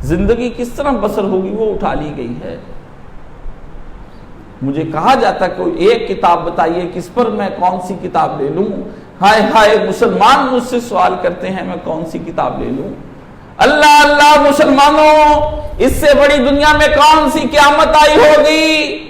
زندگی کس طرح بسر ہوگی وہ اٹھا لی گئی ہے۔ مجھے کہا جاتا کہ ایک کتاب بتائیے کس پر میں کون سی کتاب لے لوں، ہائے ہائے مسلمان مجھ سے سوال کرتے ہیں میں کون سی کتاب لے لوں۔ اللہ اللہ مسلمانوں، اس سے بڑی دنیا میں کون سی قیامت آئی ہوگی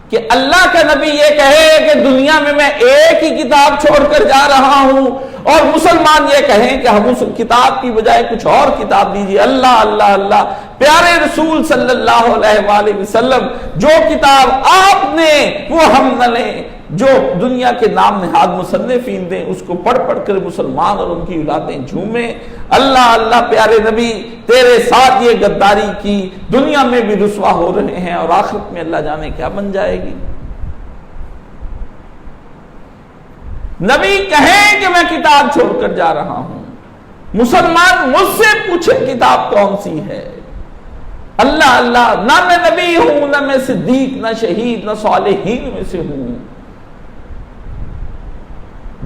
کہ اللہ کا نبی یہ کہے کہ دنیا میں ایک ہی کتاب چھوڑ کر جا رہا ہوں، اور مسلمان یہ کہیں کہ ہم اس کتاب کی بجائے کچھ اور کتاب دیجیے۔ اللہ اللہ اللہ، پیارے رسول صلی اللہ علیہ وآلہ وسلم، جو کتاب آپ نے وہ ہم نہ لیں، جو دنیا کے نام نہاد مصنفین دیں اس کو پڑھ پڑھ کر مسلمان اور ان کی اولادیں جھومیں۔ اللہ اللہ پیارے نبی، تیرے ساتھ یہ غداری کی، دنیا میں بھی رسوا ہو رہے ہیں اور آخرت میں اللہ جانے کیا بن جائے گی۔ نبی کہیں کہ میں کتاب چھوڑ کر جا رہا ہوں، مسلمان مجھ سے پوچھے کتاب کون سی ہے۔ اللہ اللہ، نہ میں نبی ہوں، نہ میں صدیق، نہ شہید، نہ صالحین میں سے ہوں۔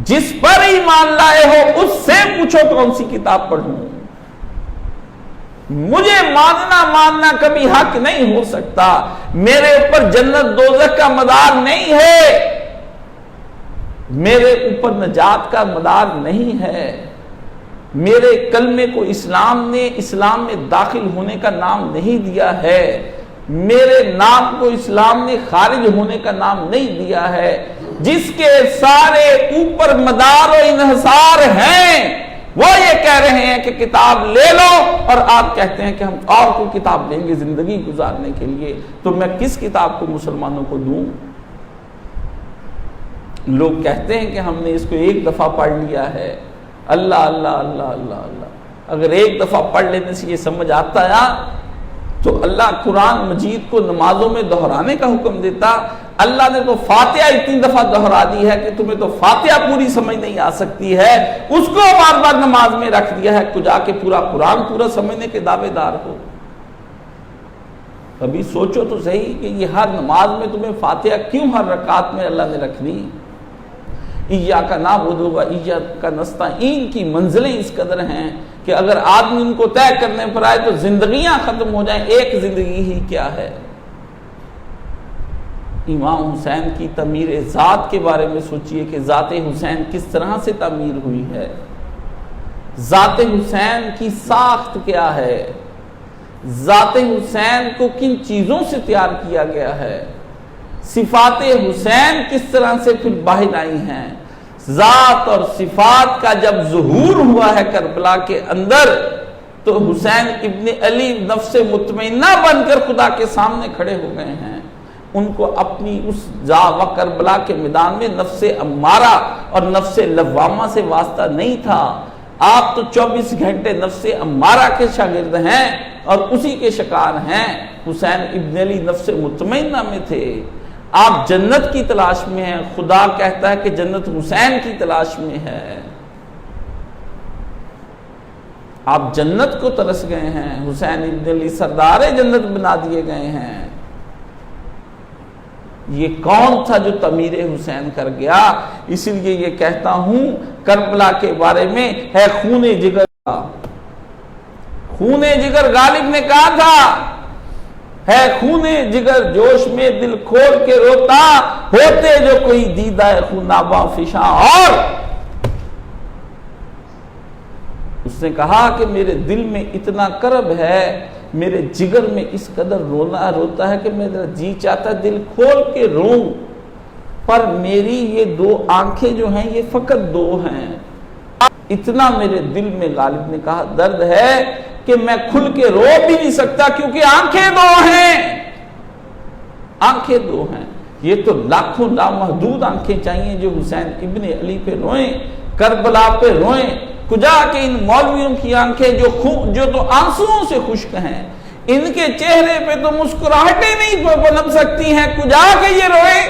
جس پر ایمان لائے ہو اس سے پوچھو کون سی کتاب پڑھوں۔ مجھے ماننا کبھی حق نہیں ہو سکتا، میرے اوپر جنت دوزخ کا مدار نہیں ہے، میرے اوپر نجات کا مدار نہیں ہے، میرے کلمے کو اسلام میں داخل ہونے کا نام نہیں دیا ہے، میرے نام کو اسلام نے خارج ہونے کا نام نہیں دیا ہے۔ جس کے سارے اوپر مدار و انحصار ہیں وہ یہ کہہ رہے ہیں کہ کتاب لے لو، اور آپ کہتے ہیں کہ ہم اور کوئی کتاب لیں گے زندگی گزارنے کے لیے، تو میں کس کتاب کو مسلمانوں کو دوں؟ لوگ کہتے ہیں کہ ہم نے اس کو ایک دفعہ پڑھ لیا ہے۔ اللہ اللہ اللہ اللہ اللہ، اگر ایک دفعہ پڑھ لینے سے یہ سمجھ آتا ہے تو اللہ قرآن مجید کو نمازوں میں دہرانے کا حکم دیتا۔ اللہ نے تو فاتحہ اتنی دفعہ دہرا دی ہے کہ تمہیں تو فاتحہ پوری سمجھ نہیں آ سکتی ہے، اس کو بار بار نماز میں رکھ دیا ہے کہ جا کے پورا قرآن پورا سمجھنے کے دعوے دار ہو۔ کبھی سوچو تو صحیح کہ یہ ہر نماز میں تمہیں فاتحہ کیوں ہر رکعت میں اللہ نے رکھ دی؟ ایاک نعبد و ایاک نستعین کی منزلیں اس قدر ہیں کہ اگر آدمی ان کو طے کرنے پر آئے تو زندگیاں ختم ہو جائیں، ایک زندگی ہی کیا ہے۔ امام حسین کی تعمیر ذات کے بارے میں سوچئے کہ ذات حسین کس طرح سے تعمیر ہوئی ہے، ذات حسین کی ساخت کیا ہے، ذات حسین کو کن چیزوں سے تیار کیا گیا ہے، صفات حسین کس طرح سے پھر باہر آئی ہیں۔ ذات اور صفات کا جب ظہور ہوا ہے کربلا کے اندر تو حسین ابن علی نفس مطمئنہ بن کر خدا کے سامنے کھڑے ہو گئے ہیں۔ ان کو اپنی اس کربلا کے میدان میں نفس امارہ اور نفس لوامہ سے واسطہ نہیں تھا۔ آپ تو 24 گھنٹے نفس امارہ کے شاگرد ہیں اور اسی کے شکار ہیں۔ حسین ابن علی نفس مطمئنہ میں تھے۔ آپ جنت کی تلاش میں ہیں، خدا کہتا ہے کہ جنت حسین کی تلاش میں ہے۔ آپ جنت کو ترس گئے ہیں، حسین ابن علی سردار جنت بنا دیے گئے ہیں۔ یہ کون تھا جو تعمیر حسین کر گیا؟ اسی لیے یہ کہتا ہوں کربلا کے بارے میں ہے خون جگر کا۔ خون جگر غالب نے کہا تھا ہے خون جگر جوش میں دل کھول کے روتا، ہوتے جو کوئی دیدہ خونابہ فشاں۔ اور اس نے کہا کہ میرے دل میں اتنا کرب ہے، میرے جگر میں اس قدر رونا روتا ہے کہ میرا جی چاہتا ہے دل کھول کے روں، پر میری یہ دو آنکھیں جو ہیں یہ فقط دو ہیں۔ اتنا میرے دل میں غالب نے کہا درد ہے کہ میں کھل کے رو بھی نہیں سکتا کیونکہ آنکھیں دو ہیں، آنکھیں دو ہیں۔ یہ تو لاکھوں لامحدود آنکھیں چاہیے جو حسین ابن علی پہ روئیں، کربلا پہ روئیں۔ کجا کہ ان مولویوں کی آنکھیں جو تو آنسوؤں سے خشک ہیں، ان کے چہرے پہ تو مسکراہٹیں نہیں بنم سکتی ہیں، کجا کہ یہ روئے۔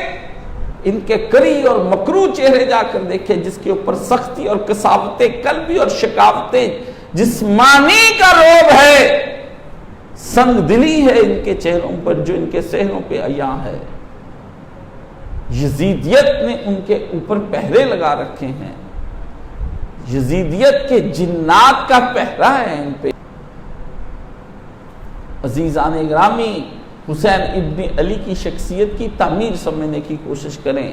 ان کے کری اور مکروہ چہرے جا کر دیکھیں جس کے اوپر سختی اور کثافت قلبی اور شکاوت جسمانی کا روب ہے، سنگ دلی ہے ان کے چہروں پر جو ان کے چہروں پہ عیاں ہے۔ یزیدیت نے ان کے اوپر پہرے لگا رکھے ہیں، یزیدیت کے جنات کا پہرا ہے ان پہ۔ عزیزان گرامی، حسین ابن علی کی شخصیت کی تعمیر سمجھنے کی کوشش کریں،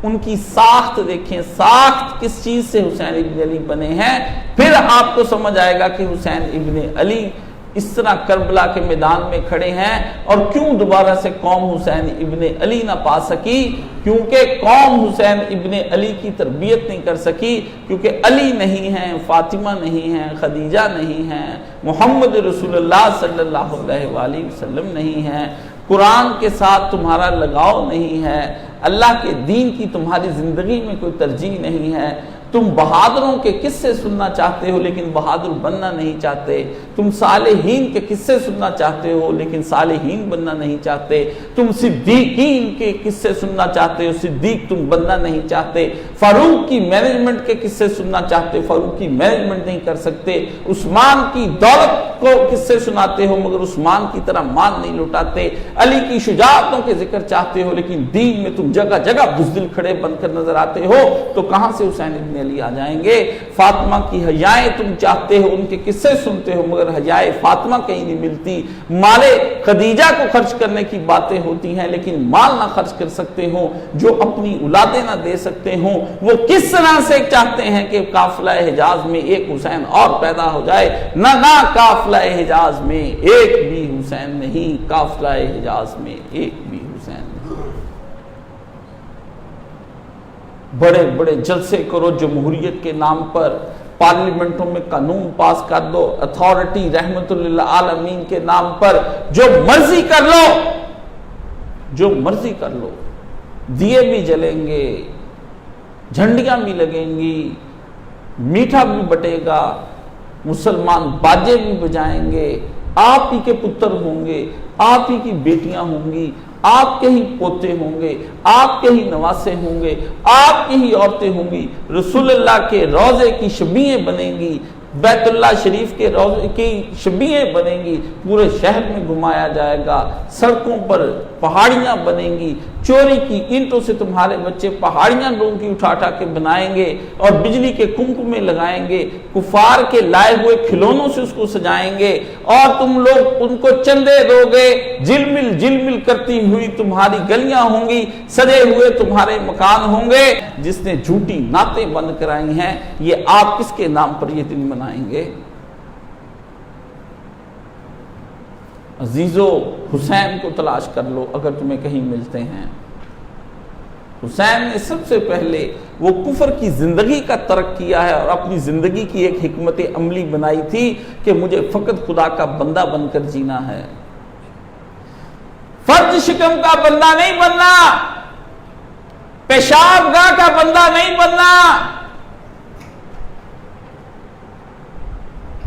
ان کی ساخت دیکھیں، ساخت کس چیز سے حسین ابن علی بنے ہیں، پھر آپ کو سمجھ آئے گا کہ حسین ابن علی اس طرح کربلا کے میدان میں کھڑے ہیں اور کیوں دوبارہ سے قوم حسین ابن علی نہ پا سکی، کیونکہ قوم حسین ابن علی کی تربیت نہیں کر سکی، کیونکہ علی نہیں ہیں، فاطمہ نہیں ہیں، خدیجہ نہیں ہیں، محمد رسول اللہ صلی اللہ علیہ وآلہ وسلم نہیں ہیں، قرآن کے ساتھ تمہارا لگاؤ نہیں ہے، اللہ کے دین کی تمہاری زندگی میں کوئی ترجیح نہیں ہے، تم بہادروں کے قصے سننا چاہتے ہو لیکن بہادر بننا نہیں چاہتے، تم صالحین کے قصے سننا چاہتے ہو لیکن صالحین بننا نہیں چاہتے، تم صدیقین کے قصے سننا چاہتے ہو، صدیق تم بننا نہیں چاہتے، فاروق کی مینجمنٹ کے قصے سننا چاہتے ہو، فاروق کی مینجمنٹ نہیں کر سکتے، عثمان کی دولت کو قصے سناتے ہو مگر عثمان کی طرح مال نہیں لوٹاتے، علی کی شجاعتوں کے ذکر چاہتے ہو لیکن دین میں تم جگہ جگہ بزدل کھڑے بن کر نظر آتے ہو، تو کہاں سے حسین ابن علی آ جائیں گے؟ فاطمہ کی حیائیں تم چاہتے ہو، ان کے قصے سنتے ہو مگر حیائے فاطمہ کہیں نہیں ملتی، مال خدیجہ کو خرچ کرنے کی باتیں ہوتی ہیں لیکن مال نہ خرچ کر سکتے ہو، جو اپنی اولادیں نہ دے سکتے ہوں، وہ کس طرح سے چاہتے ہیں کہ قافلہ حجاز میں ایک حسین اور پیدا ہو جائے؟ نہ قافلہ حجاز میں ایک بھی حسین نہیں، قافلہ حجاز میں ایک بھی حسین نہیں۔ بڑے بڑے جلسے کرو جمہوریت کے نام پر، پارلیمنٹوں میں قانون پاس کر دو، اتھارٹی رحمت للعالمین کے نام پر جو مرضی کر لو، جو مرضی کر لو، دیے بھی جلیں گے، جھنڈیاں بھی لگیں گی، میٹھا بھی بٹے گا، مسلمان باجے بھی بجائیں گے، آپ ہی کے پتر ہوں گے، آپ ہی کی بیٹیاں ہوں گی، آپ کے ہی پوتے ہوں گے، آپ کے ہی نواسے ہوں گے، آپ کی ہی عورتیں ہوں گی، رسول اللہ کے روضے کی شبیہیں بنیں گی، بیت اللہ شریف کے روضے کی شبیہیں بنیں گی، پورے شہر میں گھمایا جائے گا، سڑکوں پر پہاڑیاں بنیں گی، چوری کی اینٹوں سے تمہارے بچے پہاڑیاں لوگوں کی اٹھا کے بنائیں گے اور بجلی کے کمکمے لگائیں گے، کفار کے لائے ہوئے کھلونوں سے اس کو سجائیں گے اور تم لوگ ان کو چندے دو گے، جلمل جلمل کرتی ہوئی تمہاری گلیاں ہوں گی، سجے ہوئے تمہارے مکان ہوں گے۔ جس نے جھوٹی نعتیں بند کرائی ہیں، یہ آپ کس کے نام پر یہ دن منائیں گے؟ عزیزو، حسین کو تلاش کر لو اگر تمہیں کہیں ملتے ہیں۔ حسین نے سب سے پہلے وہ کفر کی زندگی کا ترک کیا ہے اور اپنی زندگی کی ایک حکمت عملی بنائی تھی کہ مجھے فقط خدا کا بندہ بن کر جینا ہے، فرج شکم کا بندہ نہیں بننا، پیشاب گاہ کا بندہ نہیں بننا،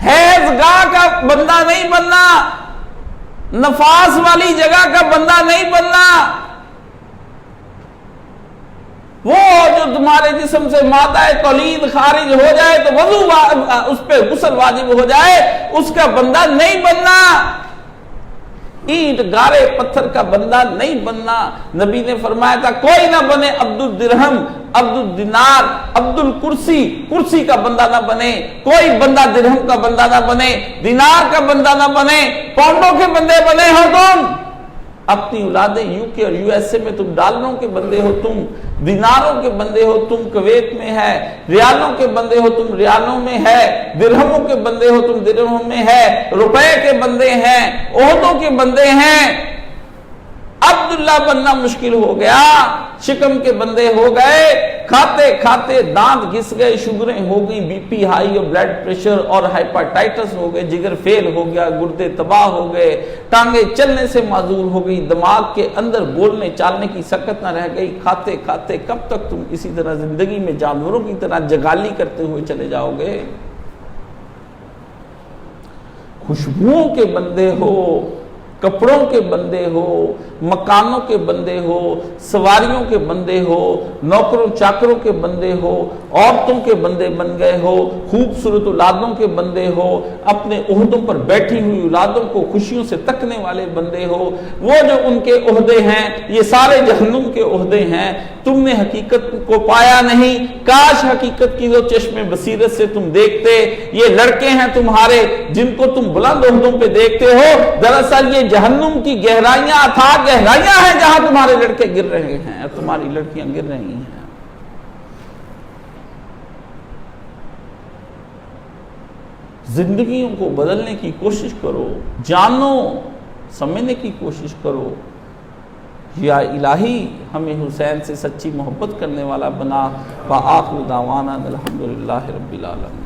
حیض گاہ کا بندہ نہیں بننا، نفاس والی جگہ کا بندہ نہیں بننا، وہ جو تمہارے جسم سے مادہ تولید خارج ہو جائے تو وضو اس پہ غسل واجب ہو جائے، اس کا بندہ نہیں بننا، اینٹ گارے پتھر کا بندہ نہیں بننا۔ نبی نے فرمایا تھا کوئی نہ بنے عبد الدرہم، عبد الدینار، عبد الکرسی، کرسی کا بندہ نہ بنے، کوئی بندہ درہم کا بندہ نہ بنے، دینار کا بندہ نہ بنے، پاؤنڈوں کے بندے بنے ہو تم، اپنی اولادیں یو کے اور یو ایس اے میں تم ڈالروں کے بندے ہو، تم دیناروں کے بندے ہو، تم کویت میں ہے، ریالوں کے بندے ہو تم ریالوں میں ہے، درہموں کے بندے ہو تم درہموں میں ہے، روپے کے بندے ہیں، عہدوں کے بندے ہیں۔ عبداللہ بننا مشکل ہو گیا، شکم کے بندے ہو گئے، کھاتے کھاتے دانت گھس گئے، شوگریں ہو گئی، بی پی ہائی اور بلڈ پریشر اور ہائپرٹائٹس ہو گئے، جگر فیل ہو گیا، گردے تباہ ہو گئے، ٹانگیں چلنے سے معذور ہو گئی، دماغ کے اندر بولنے چالنے کی سکت نہ رہ گئی۔ کھاتے کھاتے کب تک تم اسی طرح زندگی میں جانوروں کی طرح جگالی کرتے ہوئے چلے جاؤ گے؟ خوشبوؤں کے بندے ہو، کپڑوں کے بندے ہو، مکانوں کے بندے ہو، سواریوں کے بندے ہو، نوکروں چاکروں کے بندے ہو، عورتوں کے بندے بن گئے ہو، خوبصورت اولادوں کے بندے ہو، اپنے عہدوں پر بیٹھی ہوئی اولادوں کو خوشیوں سے تکنے والے بندے ہو، وہ جو ان کے عہدے ہیں یہ سارے جہنم کے عہدے ہیں۔ تم نے حقیقت کو پایا نہیں، کاش حقیقت کی جو چشم بصیرت سے تم دیکھتے۔ یہ لڑکے ہیں تمہارے جن کو تم بلند عہدوں پہ دیکھتے ہو، دراصل یہ جہنم کی گہرائیاں، اتھاہ گہرائیاں ہیں جہاں تمہارے لڑکے گر رہے ہیں اور تمہاری لڑکیاں گر رہی ہیں۔ زندگیوں کو بدلنے کی کوشش کرو، جانو، سمجھنے کی کوشش کرو۔ یا الہی ہمیں حسین سے سچی محبت کرنے والا بنا۔ وآخر دعوانا الحمدللہ رب العالمین۔